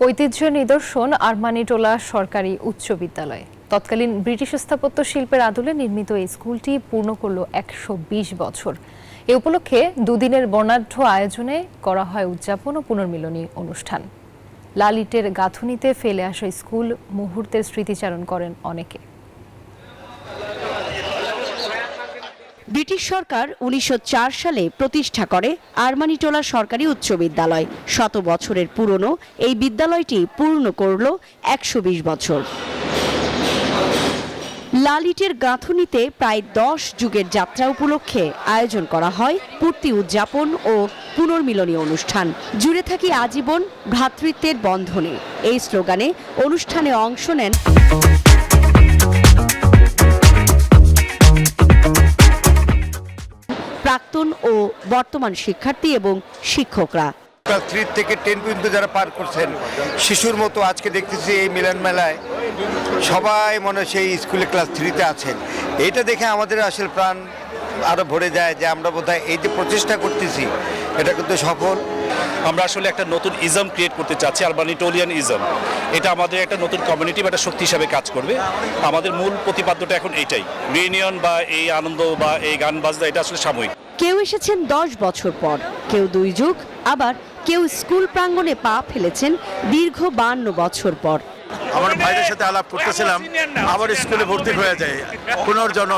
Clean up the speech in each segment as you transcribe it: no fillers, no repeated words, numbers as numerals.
ঐতিহ্যের নিদর্শন আরমানিটোলা সরকারি উচ্চ বিদ্যালয়। তৎকালীন ব্রিটিশ স্থাপত্য শিল্পের আদলে নির্মিত এই স্কুলটি পূর্ণ করল ১২০ বছর। এ উপলক্ষে দুদিনের বর্ণাঢ্য আয়োজনে করা হয় উদযাপন ও পুনর্মিলনী অনুষ্ঠান। লাল ইটের গাঁথুনিতে ফেলে আসা স্কুল মুহূর্তের স্মৃতিচারণ করেন অনেকে। ব্রিটিশ সরকার ১৯০৪ সালে প্রতিষ্ঠা করে আরমানিটোলা সরকারি উচ্চ বিদ্যালয়। ১০০ বছরের পুরনো এই বিদ্যালয়টি পূর্ণ করল ১২০ বছর। লাল ইটের গাঁথুনিতে প্রায় ১০ যুগের যাত্রা উপলক্ষে আয়োজন করা হয় পূর্তি উদযাপন ও পুনর্মিলনী অনুষ্ঠান। জুড়ে থাকি আজীবন ভ্রাতৃত্বের বন্ধনে, এই স্লোগানে অনুষ্ঠানে অংশ নেন প্রাক্তন ও বর্তমান শিক্ষার্থী এবং শিক্ষকরা। ক্লাস 3 থেকে 10 পর্যন্ত যারা পার করছেন, শিশুর মতো আজকে দেখতেছি এই মিলন মেলায় সবাই মনে সেই স্কুলে ক্লাস 3-তে আছেন। এটা দেখে আমাদের আসলে প্রাণ আরো ভরে যায় যে আমরা বোধহয় এই যে প্রচেষ্টা করতেছি এটা কিন্তু সফল। আমরা আসলে একটা নতুন ইজম ক্রিয়েট করতে চাচ্ছি, আরমানিটোলিয়ান ইজম। এটা আমাদের একটা নতুন কমিউনিটি বা একটা শক্তি হিসাবে কাজ করবে। আমাদের মূল প্রতিপাদ্যটা এখন এইটাই, রিউনিয়ন বা এই আনন্দ বা এই গান বাজনা এটা আসলে সাময়িক। কেউ এসেছেন 10 বছর পর, কেউ 2 যুগ, আবার কেউ স্কুল প্রাঙ্গণে পা ফেলেছেন দীর্ঘ 52 বছর পর। আমার ভাইদের সাথে আলাপ করতেছিলাম, আবার স্কুলে ভর্তি হয়ে যায় পুনর্জন্ম।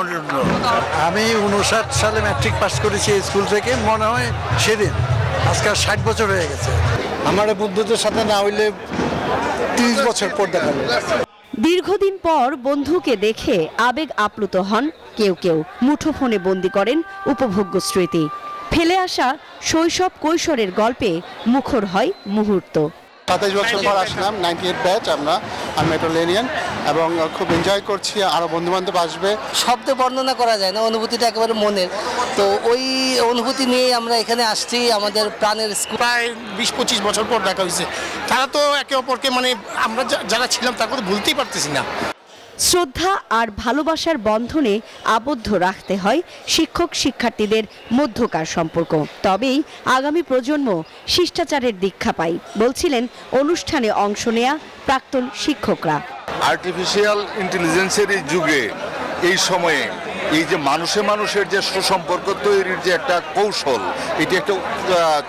আমি 59 সালে ম্যাট্রিক পাস করেছি এই স্কুল থেকে, মনে হয় সেদিন। আজকাল 60 বছর হয়ে গেছে। আমার বন্ধুদের সাথে না হইলে 30 বছর পর দেখা যায়। দীর্ঘদিন পর বন্ধুকে দেখে আবেগ আপ্লুত হন কেউ কেউ, মুঠোফোনে বন্দি করেন উপভোগ্য স্মৃতি। ফেলে আসা শৈশব কৈশোরের গল্পে মুখর হয় মুহূর্ত। 27 বছর পর আসলাম, 98 ব্যাচ আমরা আরমানিটোলিয়ান, এবং খুব এনজয় করছি। আরো বন্ধু বান্ধব আসবে। শব্দে বর্ণনা করা যায় না, অনুভূতিটা একেবারে মনের। তো ওই অনুভূতি নিয়ে আমরা এখানে আসছি। আমাদের প্রাণের স্কুল প্রায় 20-25 বছর পর দেখা হয়েছে। তারা তো একে অপরকে মানে আমরা যারা ছিলাম তার কথা ভুলতেই পারতেছি না। শ্রদ্ধা আর ভালোবাসার বন্ধনে আবদ্ধ রাখতে হয় শিক্ষক শিক্ষার্থীদের মধ্যকার সম্পর্ক, তবেই আগামী প্রজন্ম শিষ্টাচারের দীক্ষা পায়, বলছিলেন অনুষ্ঠানে অংশ নেয়া প্রাক্তন শিক্ষকরা। আর্টিফিশিয়াল ইন্টেলিজেন্সের এই যুগে, এই সময়ে এই যে মানুষের যে সুসম্পর্ক তৈরির যে একটা কৌশল, এটি একটা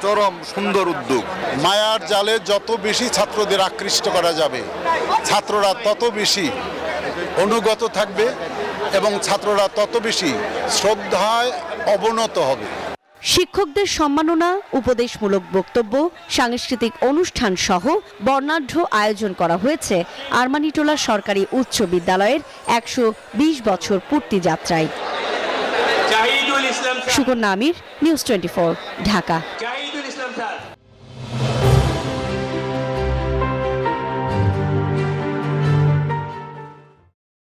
চরম সুন্দর উদ্যোগ। মায়ার জালে যত বেশি ছাত্রদের আকৃষ্ট করা যাবে, ছাত্ররা তত বেশি অনুগত থাকবে এবং ছাত্ররা তত বেশি শ্রদ্ধায় অবনত হবে। শিক্ষকদের সম্মাননা, উপদেশমূলক বক্তব্য, সাংস্কৃতিক অনুষ্ঠান সহ বর্ণাঢ্য আয়োজন করা হয়েছে আরমানিটোলা সরকারি উচ্চ বিদ্যালয়ের ১২০ বছর পূর্তি যাত্রায়। সুকন্যা আমির, নিউজ 24, ঢাকা।